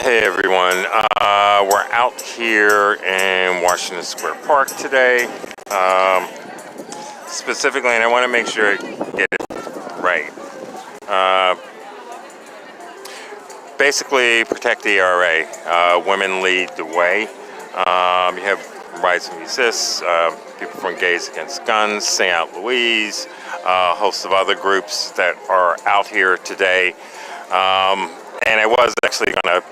Hey everyone, we're out here in Washington Square Park today. Specifically, and I want to make sure I get it right. Basically, protect the ERA. Women lead the way. You have Rise and Resist, people from Gays Against Guns, St. Louise, a host of other groups that are out here today. And I was actually going to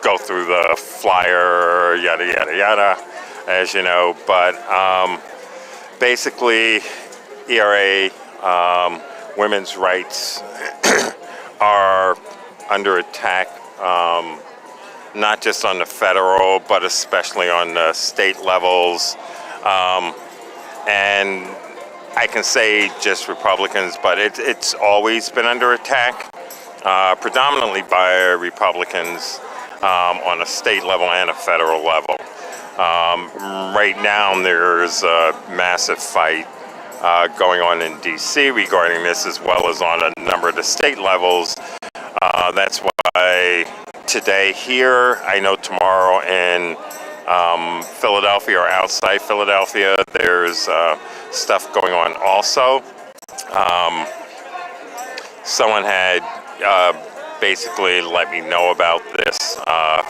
go through the flyer, yada, yada, yada, as you know. But basically, ERA, women's rights are under attack, not just on the federal, but especially on the state levels. And I can say just Republicans, but it's always been under attack, predominantly by Republicans on a state level and a federal level. Right now, there's a massive fight going on in D.C. regarding this, as well as on a number of the state levels. That's why today here, I know tomorrow in Philadelphia or outside Philadelphia, there's stuff going on also. Someone had basically let me know about this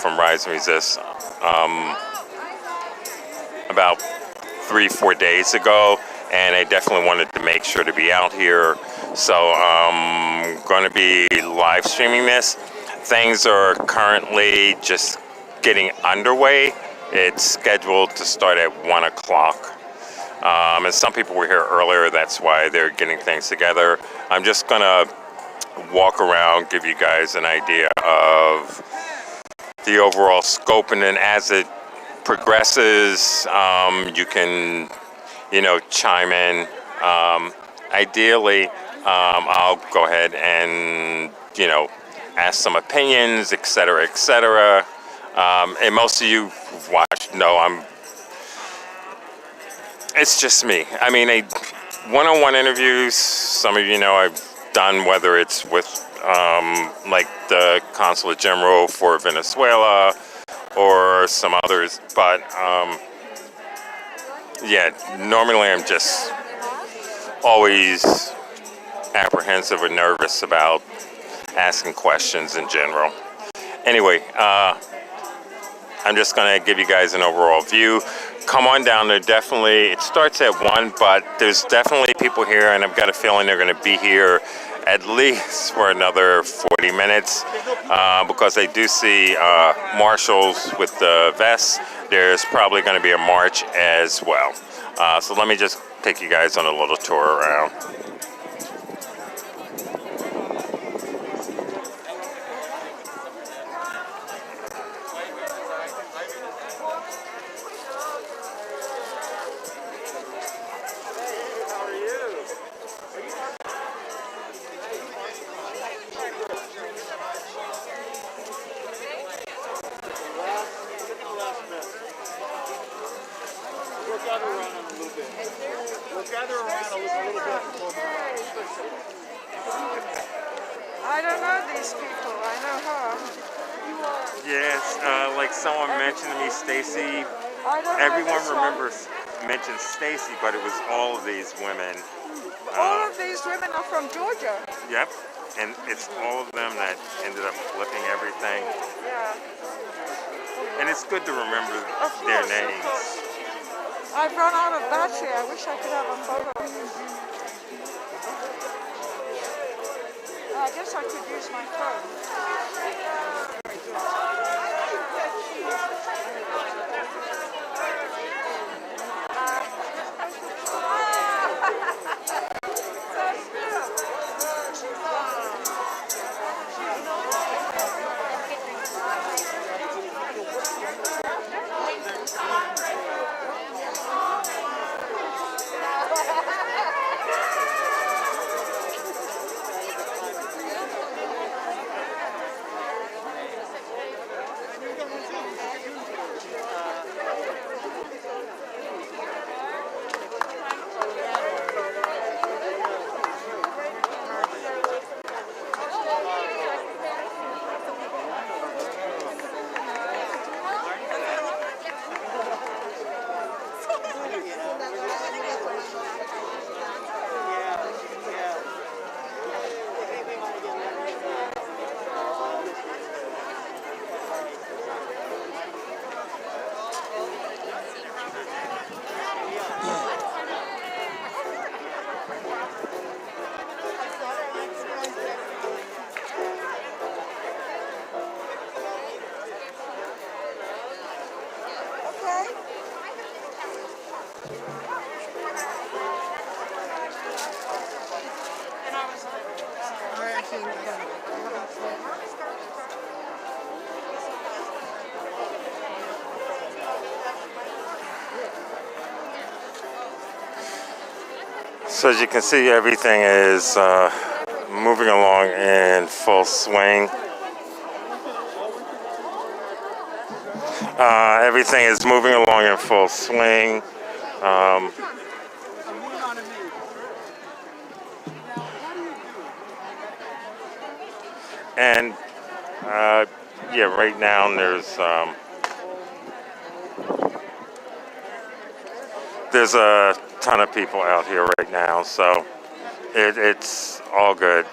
from Rise and Resist about 3-4 days ago, and I definitely wanted to make sure to be out here. So I'm going to be live streaming this. Things are currently just getting underway. It's scheduled to start at 1 o'clock. And some people were here earlier, that's why they're getting things together. I'm just going to walk around, give you guys an idea of the overall scope, and then as it progresses, you can, chime in. Ideally, I'll go ahead and, ask some opinions, etc., etc. And most of you who've watched know it's just me. I mean, one-on-one interviews, some of you know I've done, whether it's with like the Consulate General for Venezuela or some others, but yeah, normally I'm just always apprehensive or nervous about asking questions in general. Anyway, I'm just going to give you guys an overall view. Come on down there. Definitely, it starts at 1, but there's definitely people here, and I've got a feeling they're going to be here at least for another 40 minutes because I do see marshals with the vests. There's probably going to be a march as well. So let me just take you guys on a little tour around. I don't know these people. I know her. Yes, like someone mentioned to me, Stacy. Everyone mentioned Stacy, but it was all of these women. All of these women are from Georgia. Yep, and it's all of them that ended up flipping everything. Yeah. And it's good to remember their names. I've run out of battery. I wish I could have a photo. I guess I could use my phone. So as you can see, everything is moving along in full swing. Everything is moving along in full swing. And yeah, right now there's a ton of people out here right now, so it's all good.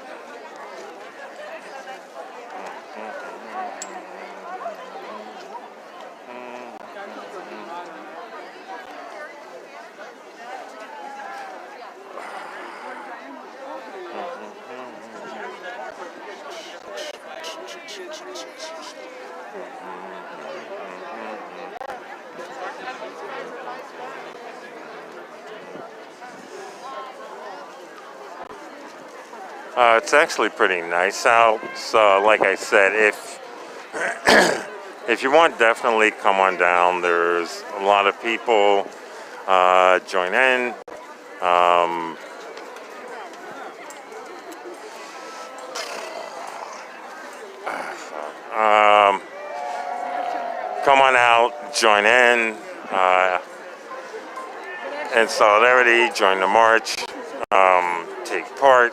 It's actually pretty nice out. So, like I said, if you want, definitely come on down. There's a lot of people. Join in. Come on out. Join in. In solidarity, join the march. Take part.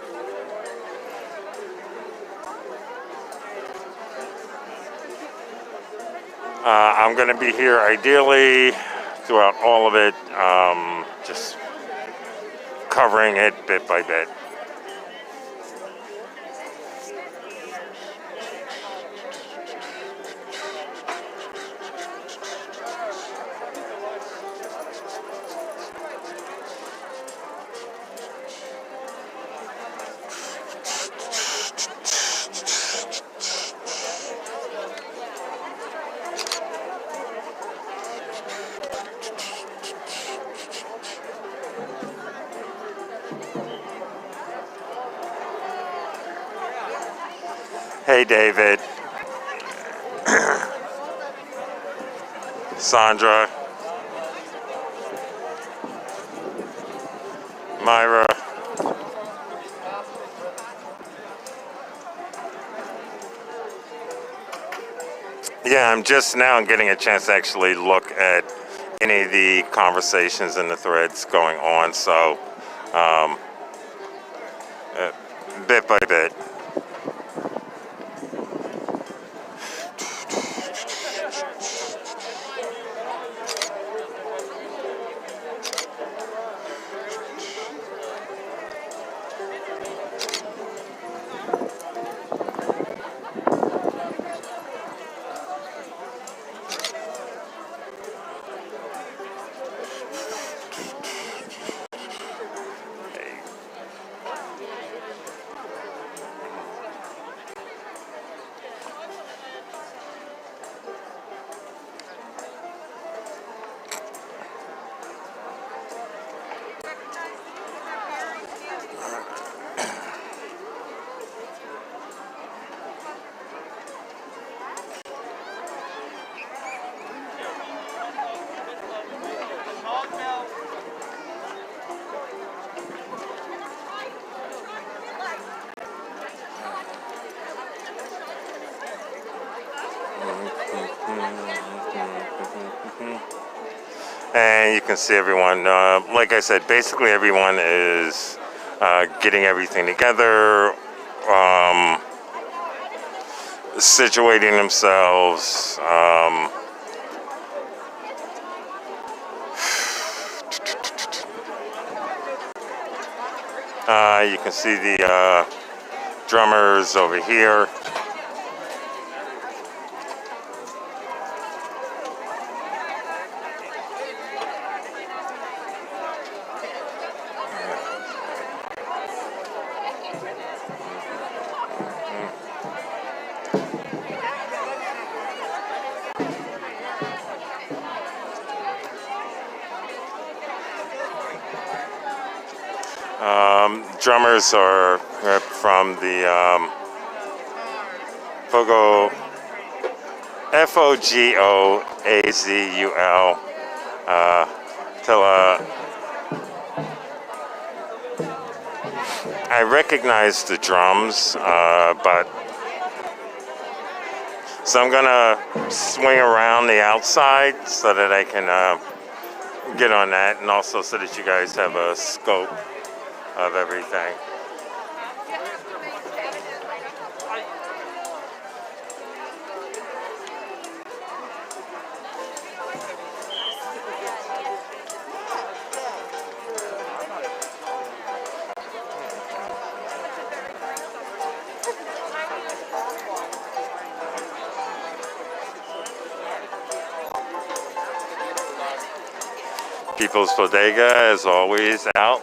I'm going to be here ideally throughout all of it, just covering it bit by bit. Hey, David, Sandra, Myra. Yeah, I'm just now getting a chance to actually look at any of the conversations and the threads going on, so bit by bit. And you can see everyone, like I said, basically everyone is getting everything together, situating themselves. You can see the drummers over here. Drummers are from the Fogo, Fogoazul. Till I recognize the drums, but so I'm gonna swing around the outside so that I can get on that, and also so that you guys have a scope of everything. People's Bodega, as always, out.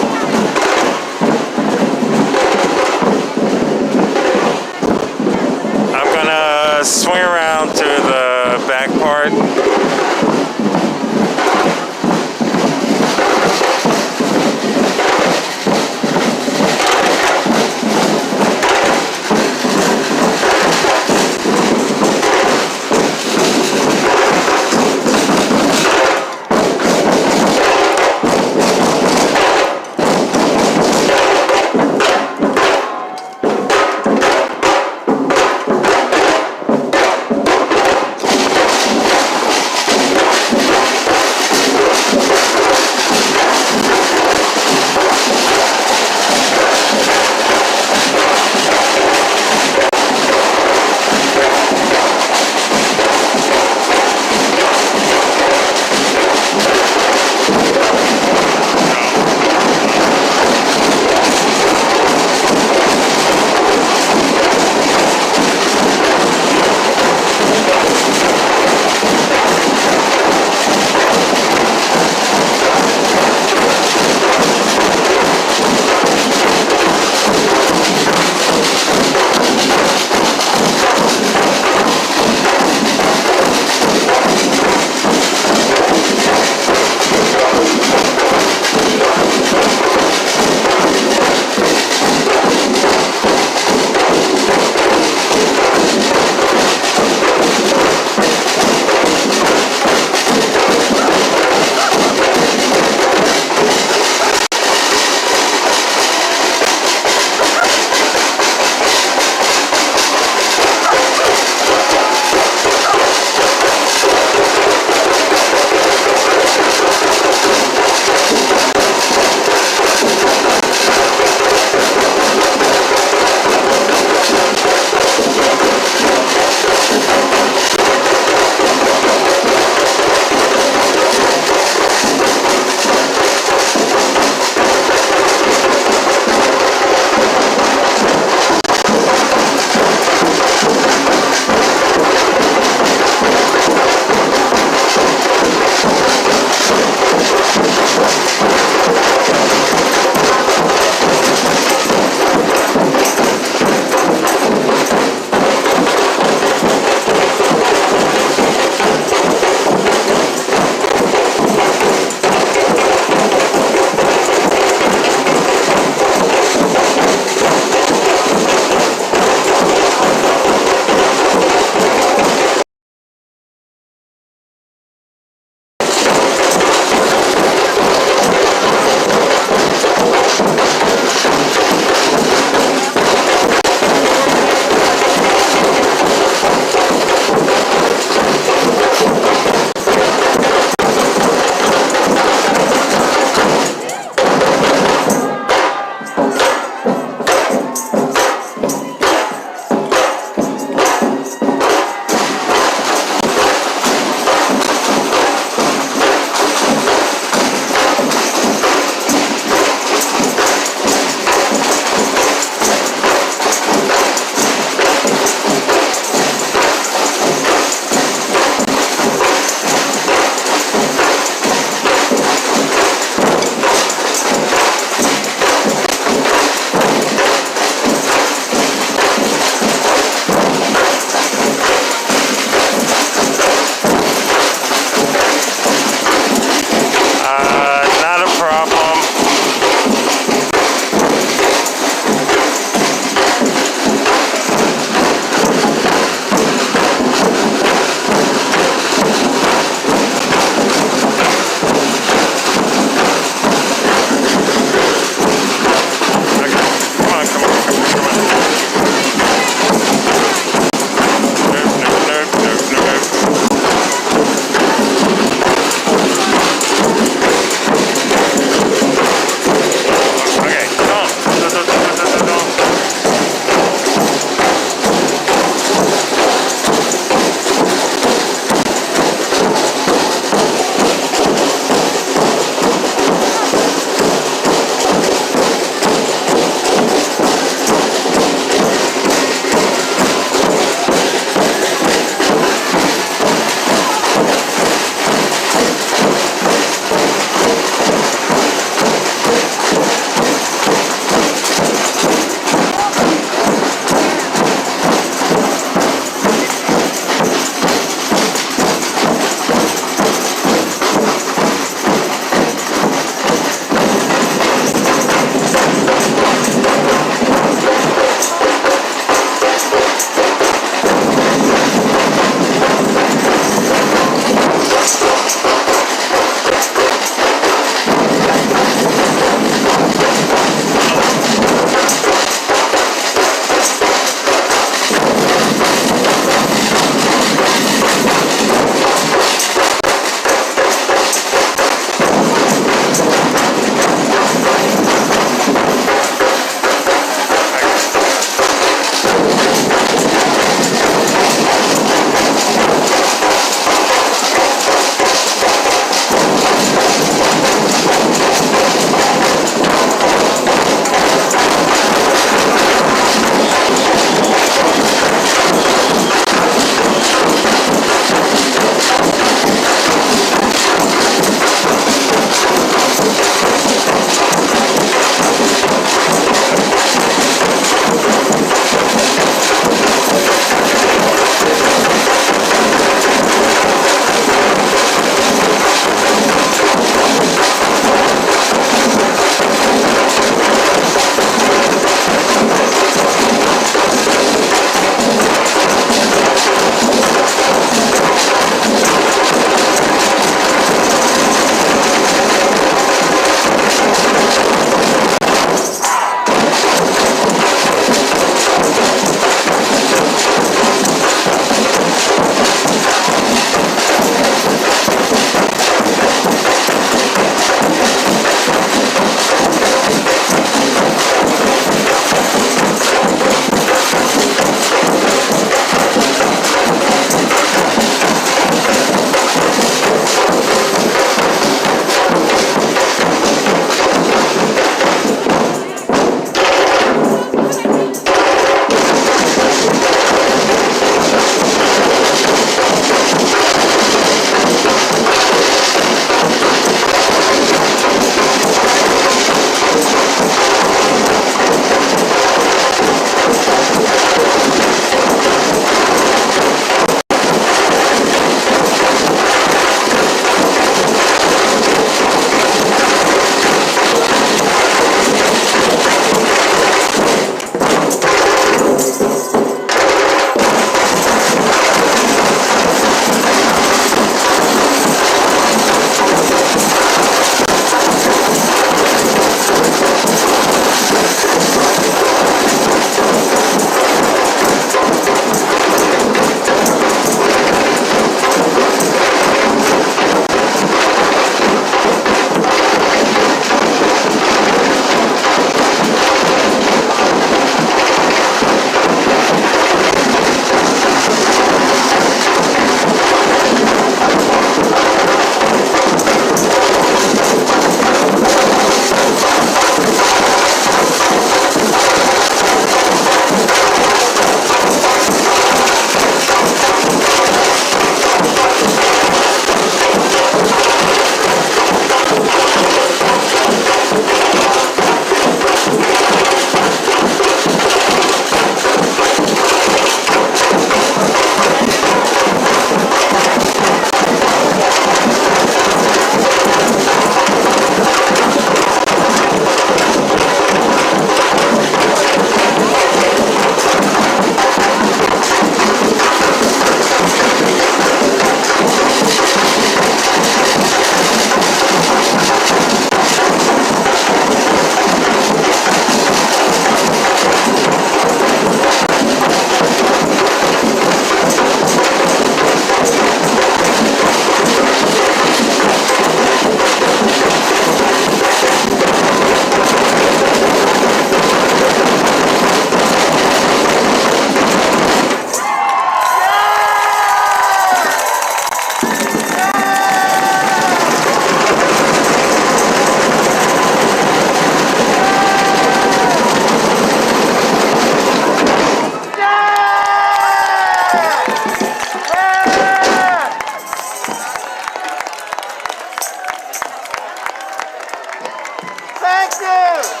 Thank you.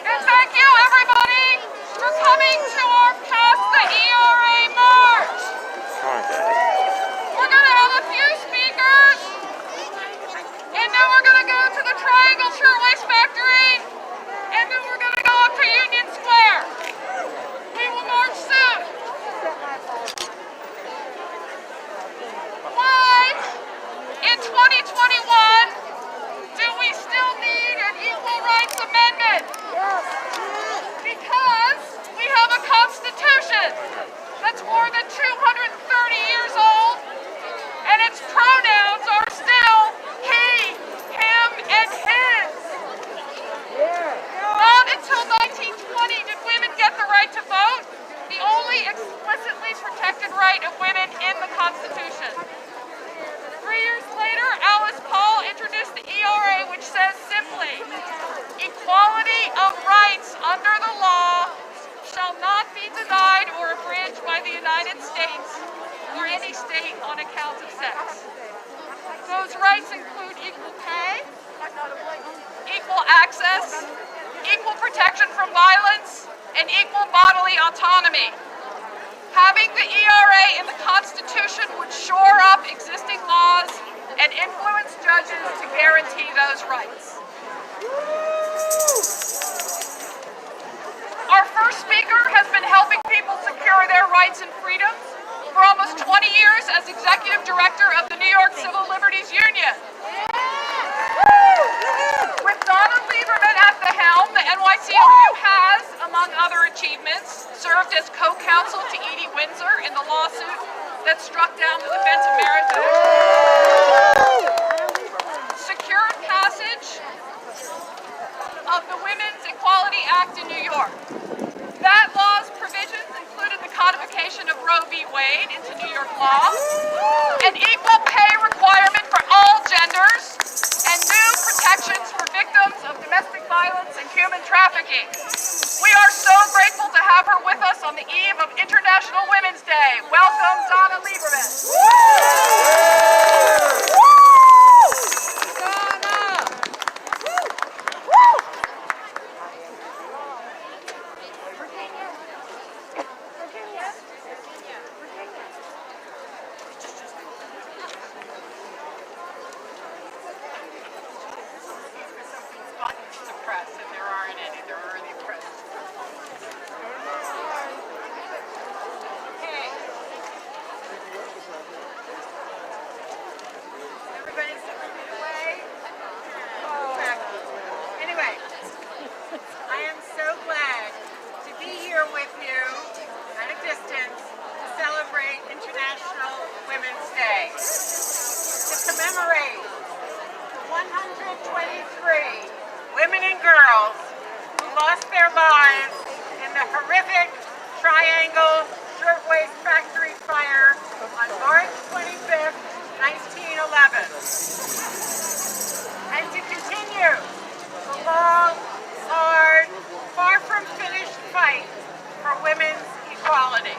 And thank you, everybody, for coming to our Pass the ERA March. We're going to have a few speakers, and then we're going to go to the Triangle Shirtwaist Factory, and then we're going to go up to Union Square. We will march soon. Why, in 2021, do we still need an Equal Rights Amendment? Because we have a Constitution that's more than 230 years old, and its pronouns are still he, him, and his. Not until 1920 did women get the right to vote, the only explicitly protected right of women in the Constitution. 3 years later, Alice Paul introduced the ERA, which says simply, equality of rights under the law shall not be denied or abridged by the United States or any state on account of sex. Those rights include equal pay, equal access, equal protection from violence, and equal bodily autonomy. Having the ERA in the Constitution would shore up existing laws and influence judges to guarantee those rights. Our first speaker has been helping people secure their rights and freedoms for almost 20 years as Executive Director of the New York Civil Liberties Union. With Donna Lieberman at the helm, the NYCLU has, among other achievements, served as co-counsel to Edie Windsor in the lawsuit that struck down the Defense of Marriage, secured passage of the Women's Equality Act in New York. That law's provisions included the codification of Roe v. Wade into New York law, an equal pay requirement for all genders, and new protections for victims of domestic violence and human trafficking. We are so grateful to have her with us on the eve of International Women's Day. Welcome, Donna Lieberman. Women and girls who lost their lives in the horrific Triangle Shirtwaist Factory fire on March 25th, 1911. And to continue the long, hard, far from finished fight for women's equality.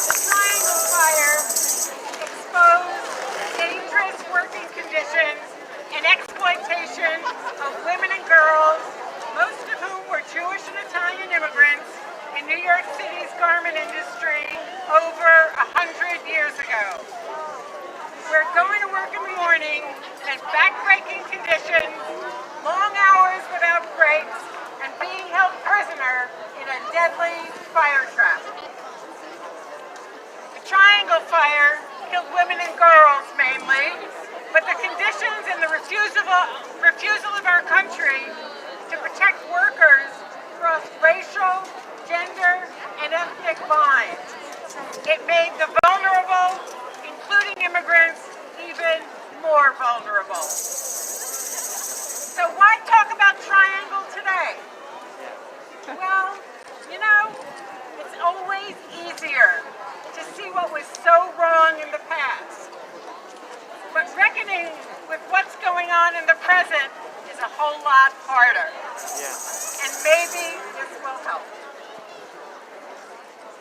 The Triangle fire exposed dangerous working conditions and exploitation of women and girls, most of whom were Jewish and Italian immigrants in New York City's garment industry over 100 years ago. We're going to work in the morning in backbreaking conditions, long hours without breaks, and being held prisoner in a deadly fire trap. The Triangle fire killed women and girls mainly, but the conditions and the refusal of our country to protect workers cross racial, gender, and ethnic lines. It made the vulnerable, including immigrants, even more vulnerable. So why talk about Triangle today? easier to see what was so wrong in the past. But reckoning with what's going on in the present is a whole lot harder. And maybe this will help.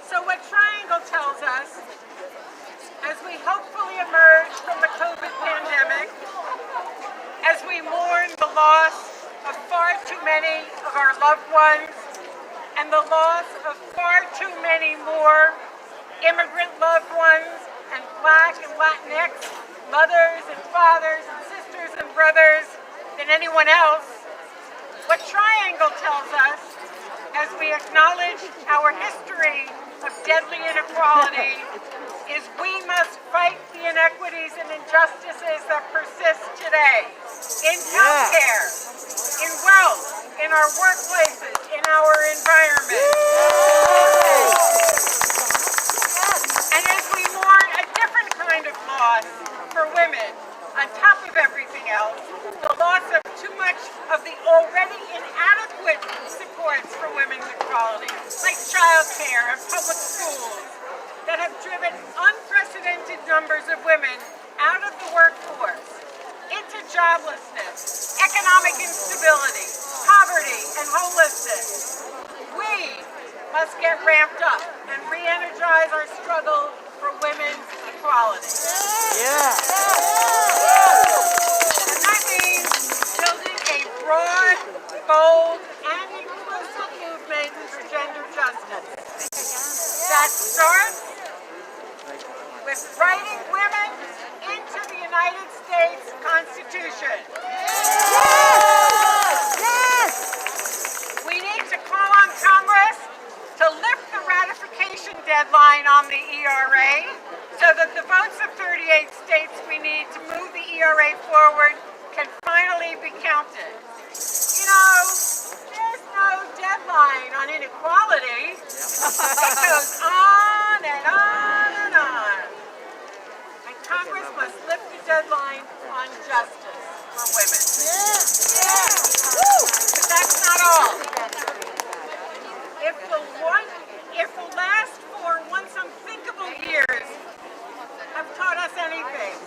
So what Triangle tells us, as we hopefully emerge from the COVID pandemic, as we mourn the loss of far too many of our loved ones and the loss of far too many more immigrant loved ones and Black and Latinx mothers and fathers and sisters and brothers than anyone else, what Triangle tells us, as we acknowledge our history of deadly inequality, is we must fight the inequities and injustices that persist today in healthcare, in wealth, in our workplaces, in our environment. And as we mourn a different kind of loss for women, on top of everything else, the loss of too much of the already inadequate supports for women's equality, like childcare and public schools, that have driven unprecedented numbers of women out of the workforce, into joblessness, economic instability, poverty, and homelessness. We must get ramped up and re-energize our struggle for women's equality. And that means building a broad, bold, and inclusive movement for gender justice that starts with writing women into the United States Constitution. We need to call on Congress to lift the ratification deadline on the ERA so that the votes of 38 states we need to move the ERA forward can finally be counted. You know, there's no deadline on inequality. It goes on and on and on. And Congress must lift the deadline on justice for women. But that's not all. If the last 4 once unthinkable years have taught us anything,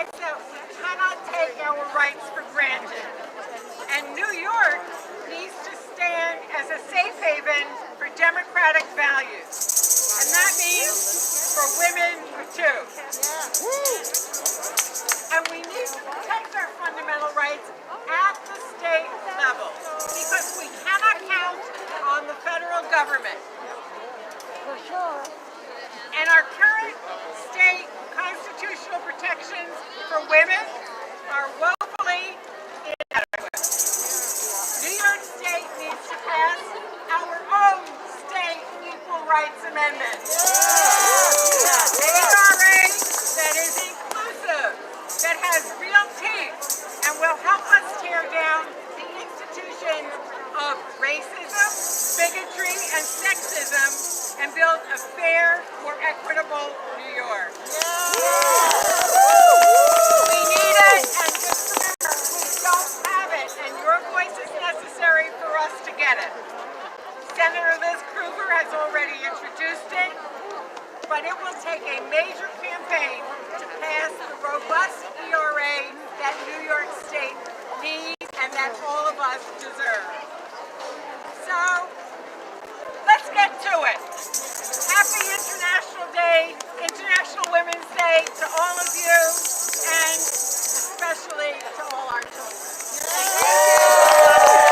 it's that we cannot take our rights for granted. And New York needs to stand as a safe haven for democratic values. And that means for women too. And we need to protect our fundamental rights at the state level because we cannot count on the federal government. For sure. And our current state constitutional protections for women are woefully inadequate. New York State needs to pass our own state equal rights amendment. An ERA that is inclusive, that has real teeth, and will help us tear down the institutions of racism, bigotry, and sexism, and build a fair, more equitable New York. We need it, and just remember, we don't have it, and your voice is necessary for us to get it. Senator Liz Krueger has already introduced it, but it will take a major campaign to pass the robust ERA that New York State needs and that all of us deserve. So, let's get to it. Happy International Women's Day to all of you, and especially to all our children. Thank you.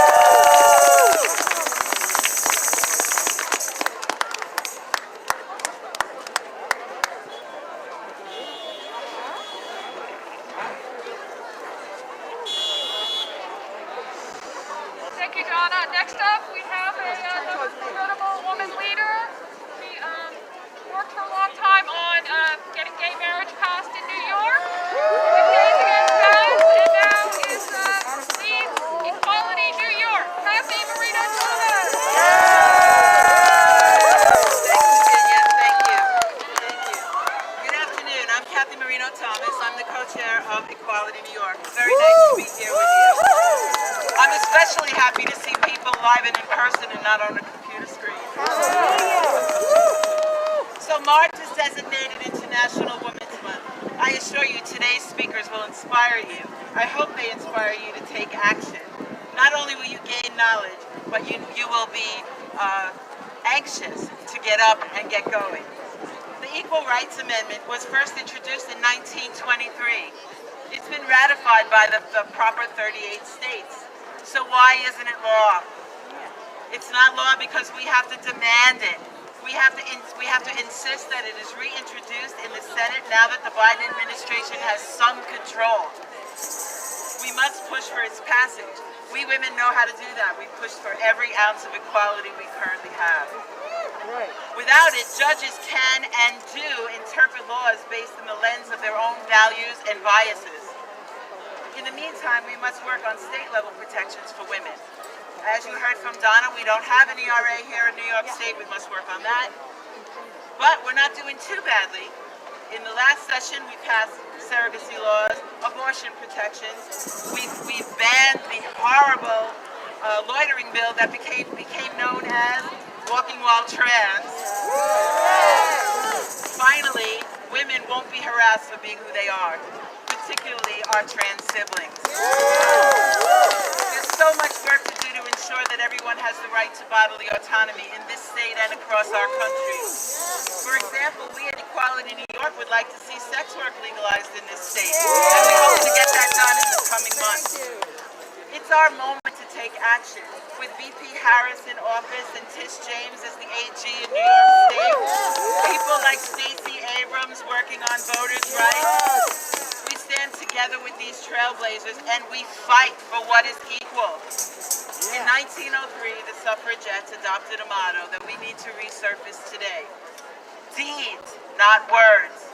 Thank you, Donna. Next up, we have a notable woman leader. She worked for a long time on getting gay marriage passed in New York. With Gays Against Guys, and now is leads Equality New York. Kathy Marino Thomas. Thank you. Good afternoon. I'm Kathy Marino Thomas. I'm the co-chair of Equality New York. It's very nice to be here with you. I'm especially happy to see people live and in person and not on a computer screen. So March is designated International Women's Month. I assure you today's speakers will inspire you. I hope they inspire you to take action. Not only will you gain knowledge, but you will be anxious to get up and get going. The Equal Rights Amendment was first introduced in 1923. It's been ratified by the proper 38 states. So why isn't it law? It's not law because we have to demand it. We have to insist that it is reintroduced in the Senate now that the Biden administration has some control. We must push for its passage. We women know how to do that. We push for every ounce of equality we currently have. Without it, judges can and do interpret laws based on the lens of their own values and biases. In the meantime, we must work on state-level protections for women. As you heard from Donna, we don't have an ERA here in New York State. We must work on that. But we're not doing too badly. In the last session, we passed surrogacy laws, abortion protections. We've banned the horrible loitering bill that became known as walking while trans. Finally, women won't be harassed for being who they are, particularly our trans siblings. There's so much work to do to ensure that everyone has the right to bodily autonomy in this state and across our country. For example, we at Equality New York would like to see sex work legalized in this state, and we hope to get that done in the coming months. It's our moment to take action. With VP Harris in office and Tish James as the AG in New York State, people like Stacey Abrams working on voters' rights, we stand together with these trailblazers and we fight for what is equal. In 1903, the suffragettes adopted a motto that we need to resurface today. Deeds, not words.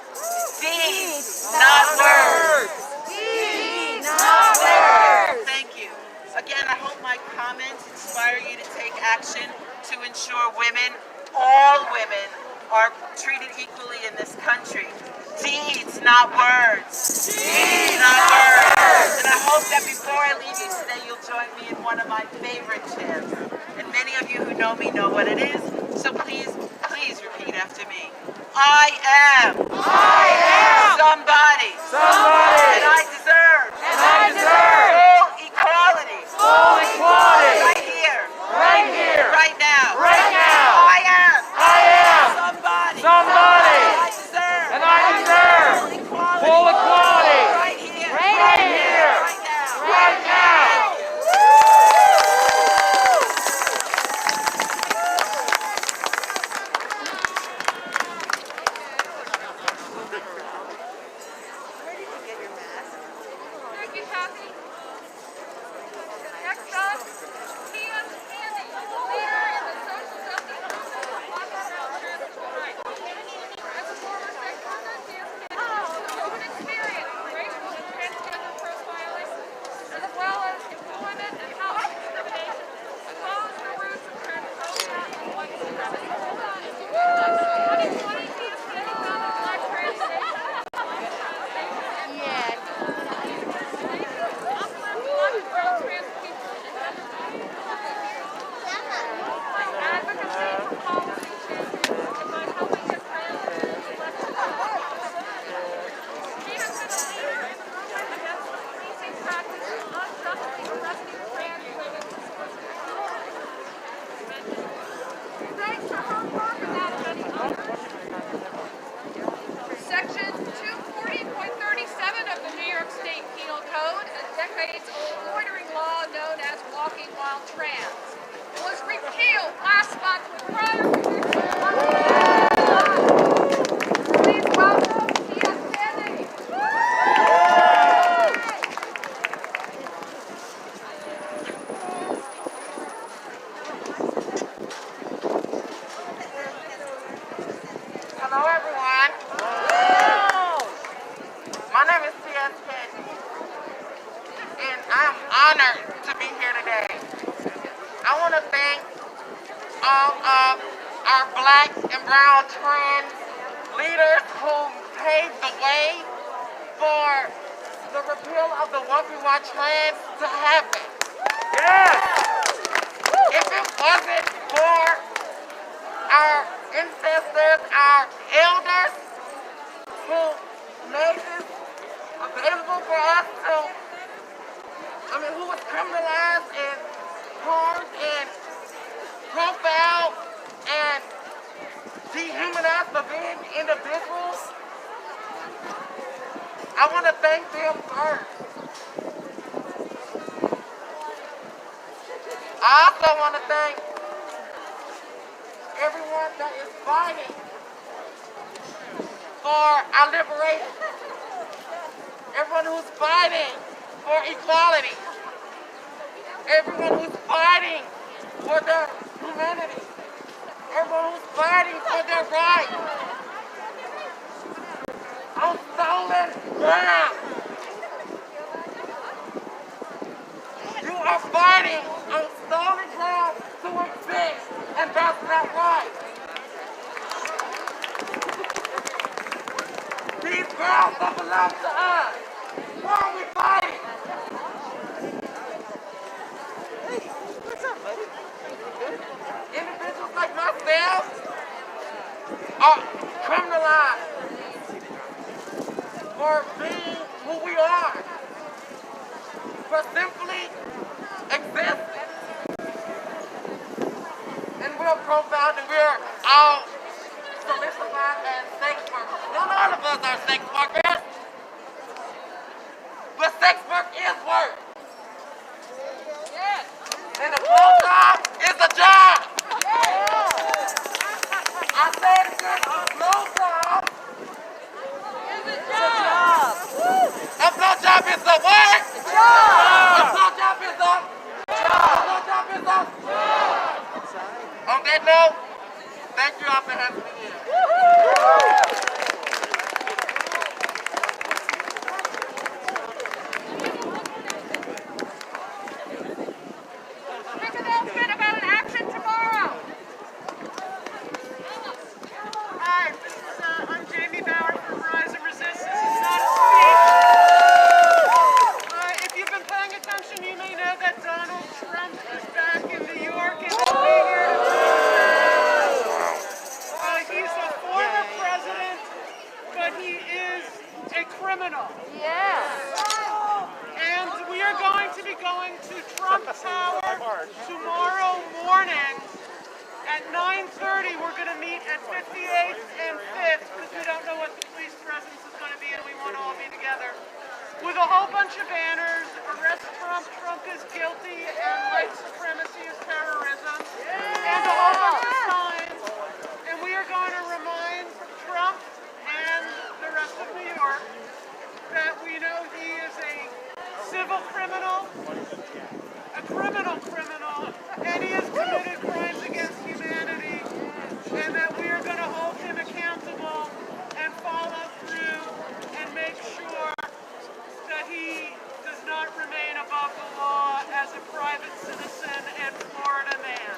Deeds, not words. Deeds, not words. Thank you. Again, I hope my comments inspire you to take action to ensure women, all women, are treated equally in this country. Deeds, not words. Deeds, not words. And I hope that before I leave you today, you'll join me in one of my favorite chants. And many of you who know me know what it is, so please repeat after me. I am somebody. And I deserve. Full equality. Right here. Right now. I am somebody. And I deserve. Full equality. Right here. Right now. Thank you, Kathy. Next up, Tia Candy, leader in the social justice movement of Black trans rights. As a former sex worker, Tia Candy has proven experience in racial and transgender profiling, as well as employment and housing discrimination, as well as the roots of transphobia and white supremacy. In 2020, Tia Candy founded Black Trans Nation. Section 240.37 of the New York State Penal Code, a decades-old loitering law known as walking while trans, was repealed last month with prior convictions. Please welcome Tia Candy. Hello, everyone. My name is Tia Candy, and I'm honored to be here today. I want to thank all of our Black and brown trans leaders who paved the way for the repeal of the Walking While Trans to happen. If it wasn't for our ancestors, our guys for being individuals. I want to thank them first. I also want to thank everyone that is fighting for our liberation. Everyone who's fighting for equality. Everyone who's fighting for their humanity. Everyone who's fighting for their rights. On stolen ground. You are fighting on stolen ground to exist, and that's not right. These grounds don't belong to us. Why are we fighting? Hey, what's up, buddy? Individuals like myself are criminalized for being who we are, for simply existing. And we're profiled and we're all solidified as sex workers. Not all of us are sex workers, but sex work is work. Yes. And a blowjob is a job. I said it again, a blowjob It's a job. A blowjob is a what? A blowjob is a blowjob is a On that note, thank you all for having me here. Quick announcement about an action tomorrow. Hi, I'm Jamie Bauer from Rise and Resist. This is not a speech. If you've been paying attention, you may know that Donald Trump is back in New York and will be here to he's a former president, but he is a criminal. Yes. And we are going to be going to Trump Tower tomorrow morning at 9:30. We're going to meet at 58th and 5th because we don't know what the police presence is going to be and we want to all be together. With a whole bunch of banners, arrest Trump, Trump is guilty, and white supremacy is terrorism, and a whole bunch of signs. And we are going to remind Trump and the rest of New York that we know he is a civil criminal, a criminal, and he has committed crimes against humanity, and that we are going to hold him accountable and follow through and make sure that he does not remain above the law as a private citizen and Florida man.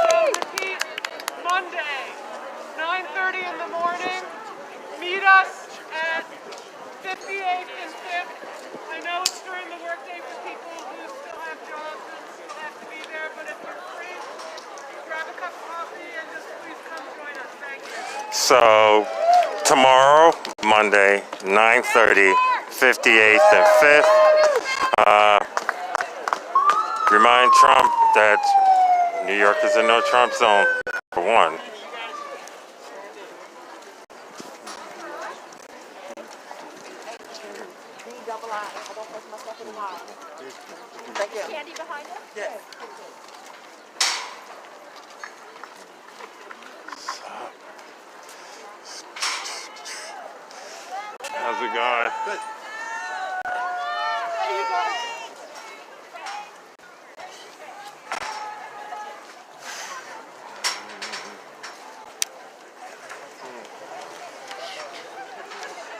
So repeat, Monday, 9:30 in the morning, meet us at 58th and 5th. I know it's during the workday for people who still have jobs and still have to be there, but if you're free, grab a cup of coffee and just please come join us. Thank you. So tomorrow, Monday, 9:30, 58th and 5th. Remind Trump that New York is a no Trump zone, for one. Candy behind us? Yes. How's it going? Good. There you go.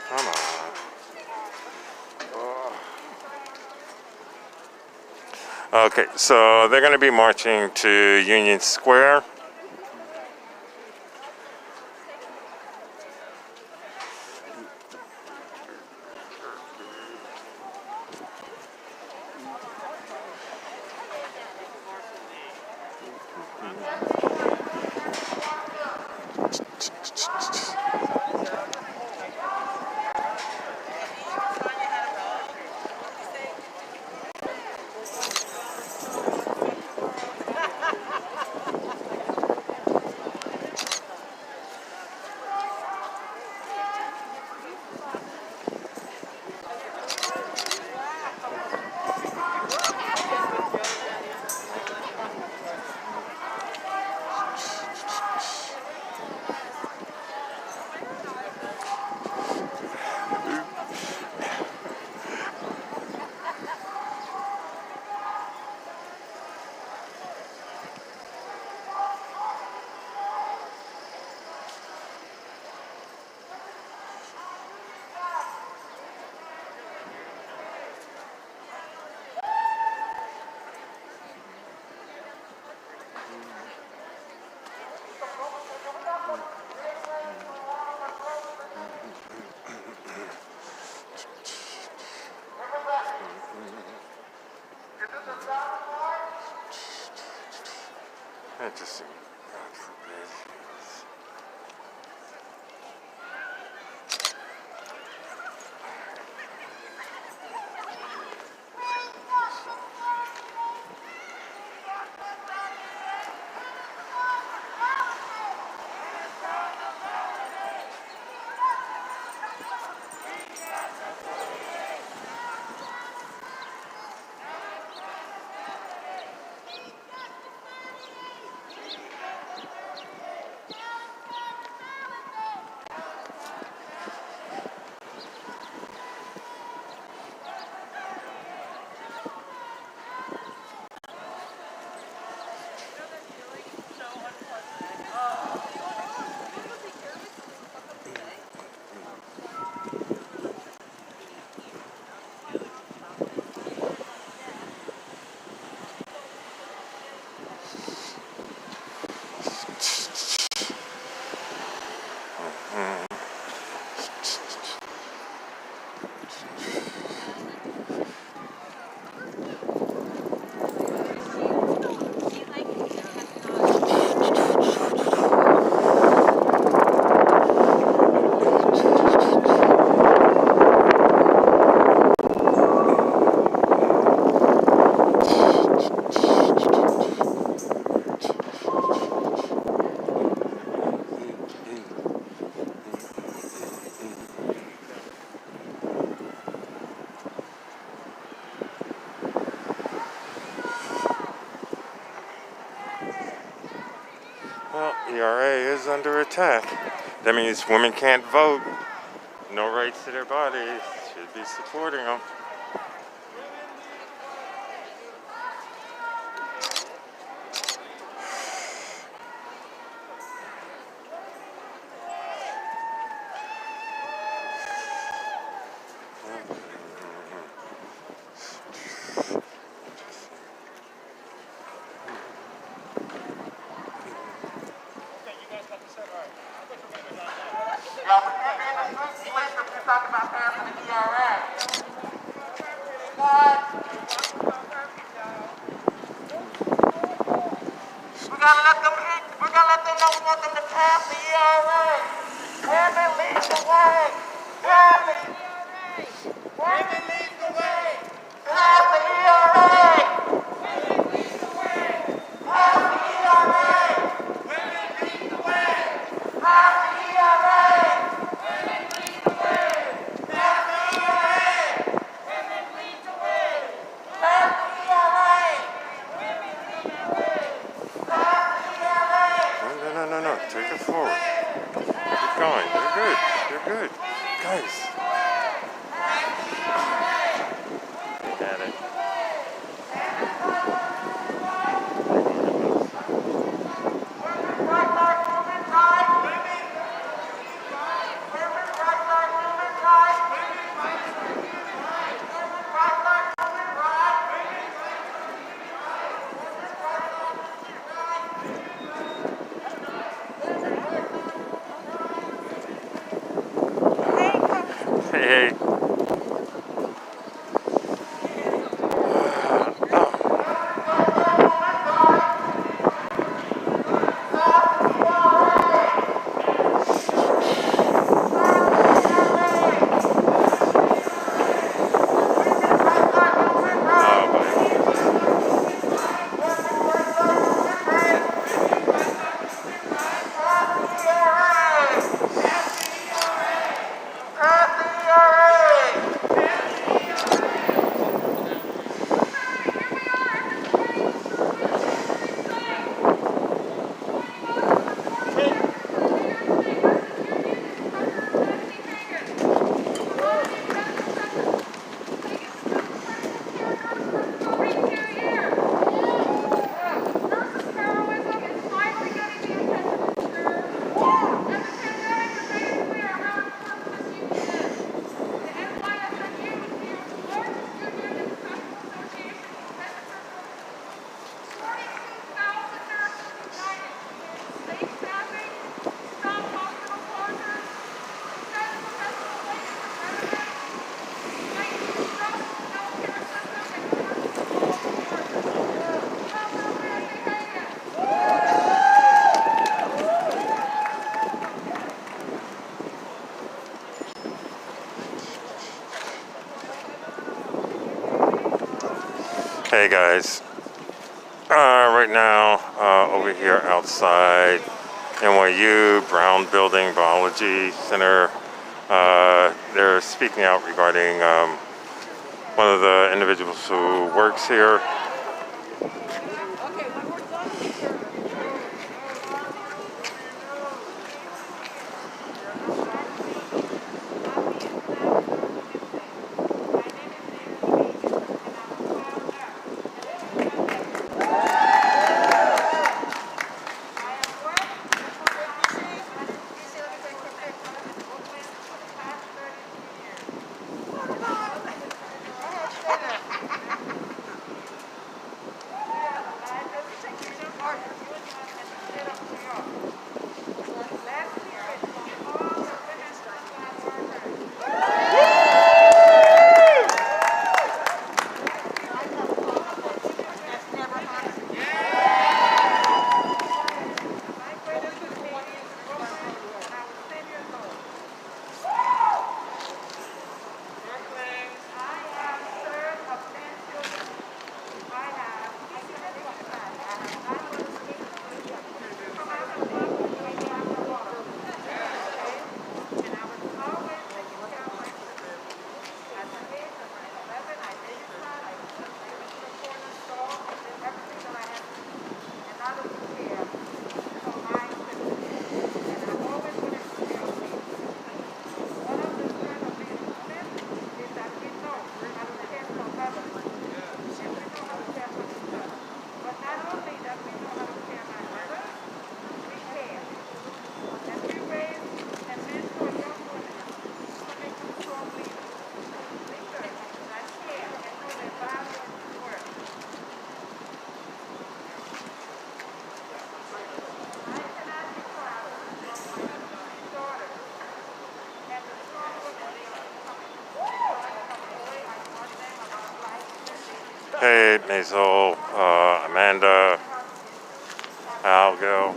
Come on. Okay, so they're going to be marching to Union Square. Interesting. God forbid. Well, ERA is under attack. That means women can't vote. No rights to their bodies. Should be supporting them. Y'all can't be in the streets sleep if you talk about passing the ERA. What? We gotta let them know we want them to pass the ERA. Women lead the way. Women lead the way. Pass the ERA. Pass the ERA. Women lead the way. Pass the ERA. Women lead the way. Pass the ERA. Women lead the way. Pass the ERA. Women lead the way. Pass the ERA. No. Take it forward. Keep going. You're good. You're good. Guys. They had it. Hey guys, right now over here outside NYU Brown Building Biology Center, they're speaking out regarding one of the individuals who works here. Hey, Maisel, Amanda, Algo.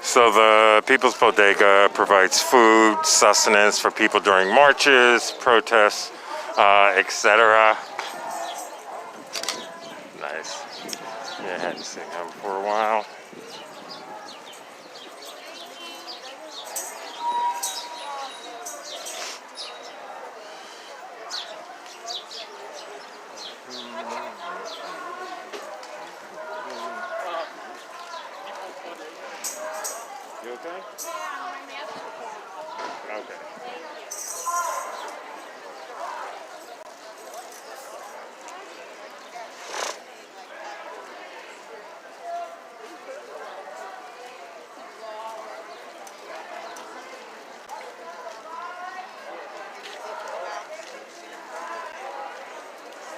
So the People's Bodega provides food, sustenance for people during marches, protests, etc. Nice. Yeah, I hadn't seen him for a while. You okay? Okay.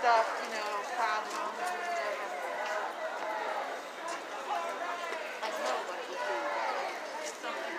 Stuff, you know, problems, whatever. I know what it would be. Something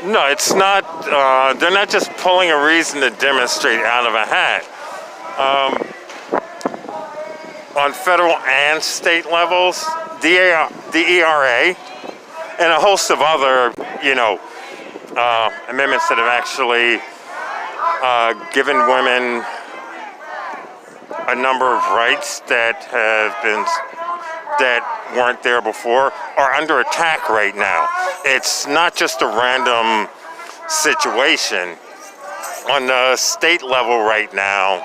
No, it's not. They're not just pulling a reason to demonstrate out of a hat. On federal and state levels, the ERA and a host of other, amendments that have actually given women a number of rights that weren't there before are under attack right now. It's not just a random situation. On the state level right now,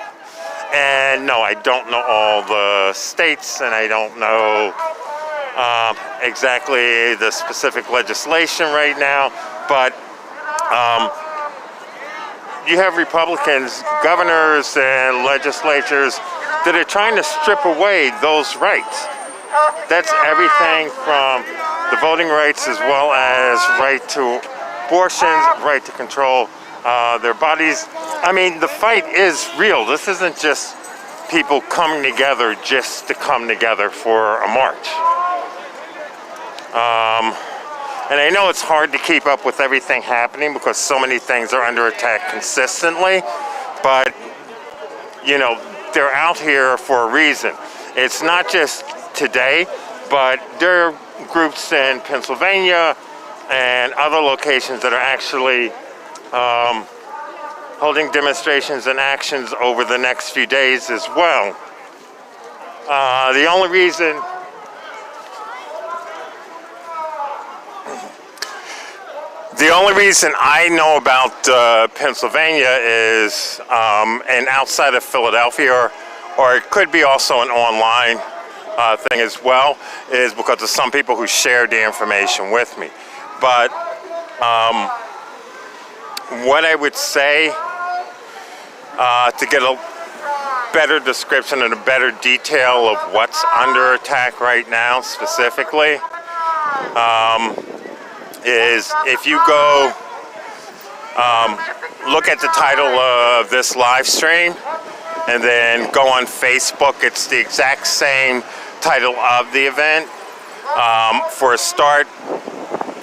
and no, I don't know all the states, and I don't know exactly the specific legislation right now, but you have Republicans, governors, and legislatures that are trying to strip away those rights. That's everything from the voting rights as well as right to abortions, right to control their bodies. I mean, the fight is real. This isn't just people coming together just to come together for a march. And I know it's hard to keep up with everything happening because so many things are under attack consistently, but, they're out here for a reason. It's not just today, but there are groups in Pennsylvania and other locations that are actually holding demonstrations and actions over the next few days as well. The only reason I know about Pennsylvania is, and outside of Philadelphia, or it could be also an online thing as well, is because of some people who shared the information with me. But what I would say to get a better description and a better detail of what's under attack right now specifically is if you go look at the title of this live stream and then go on Facebook, it's the exact same title of the event. For a start,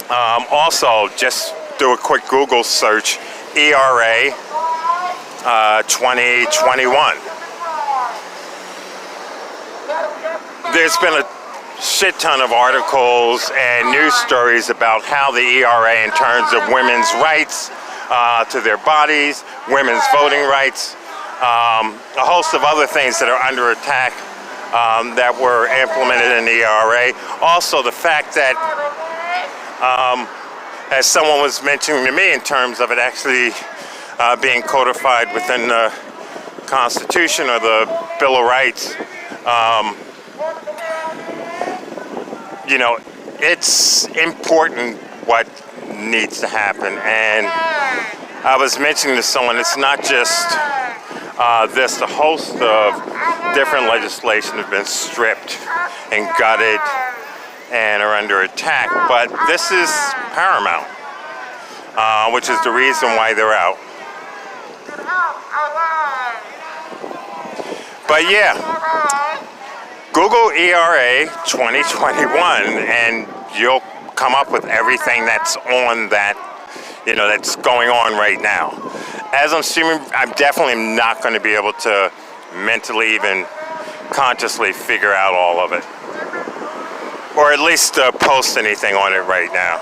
also just do a quick Google search, ERA 2021. There's been a shit ton of articles and news stories about how the ERA, in terms of women's rights to their bodies, women's voting rights, a host of other things that are under attack that were implemented in the ERA. Also the fact that, as someone was mentioning to me, in terms of it actually being codified within the Constitution or the Bill of Rights, it's important what needs to happen. And I was mentioning to someone, it's not just this, the host of different legislation has been stripped and gutted and are under attack, but this is paramount, which is the reason why they're out. But yeah, Google ERA 2021 and you'll come up with everything that's on that, that's going on right now. As I'm streaming, I'm definitely not going to be able to mentally even consciously figure out all of it, or at least post anything on it right now.